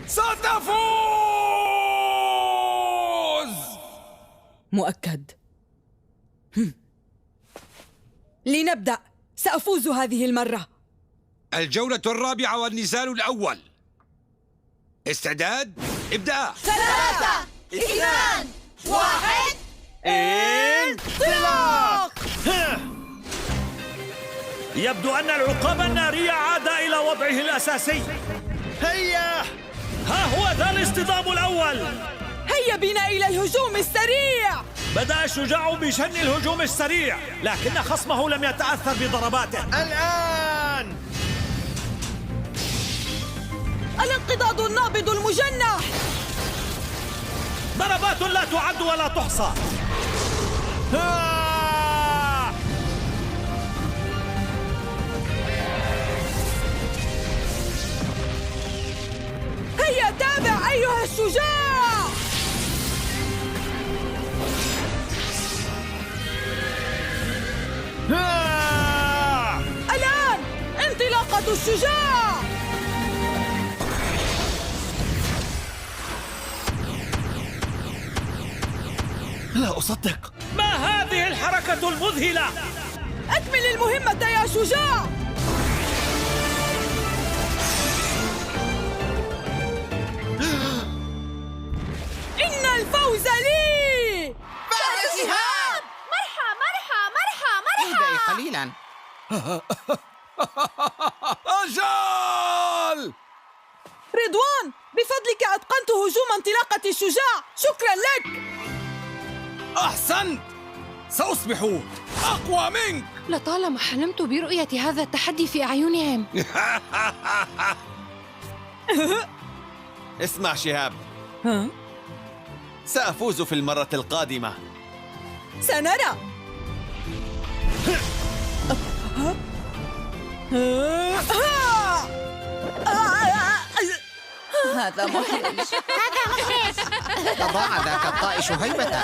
ستفوز! مؤكد. لنبدأ. سأفوز هذه المرة. الجولة الرابعة والنزال الأول. استعداد؟ ابدأ. 3 2 1 انطلاق! يبدو أن العقاب الناري عاد إلى وضعه الأساسي. هيا! ها هو ذا الاصطدام الأول. هيا بنا إلى الهجوم السريع. بدأ الشجاع بشن الهجوم السريع، لكن خصمه لم يتأثر بضرباته. الآن الانقضاض النابض المجنح. ضربات لا تعد ولا تحصى. هيا تابع أيها الشجاع. الآن انطلاقة الشجاع. لا أصدق. ما هذه الحركة المذهلة؟ أكمل المهمة يا شجاع. إن الفوز لي. فارس شهاب. مرحى مرحى مرحى مرحى. اهدئي قليلا. أجل! رضوان، بفضلك أتقنت هجوم انطلاقة الشجاع. شكرا لك. أحسنت! سأصبح أقوى منك. لطالما حلمت برؤية هذا التحدي في أعينهم. اسمع شهاب، سأفوز في المرة القادمة. سنرى. هذا محرج. هذا محرج. تضاعى ذاك الطائش هيبته.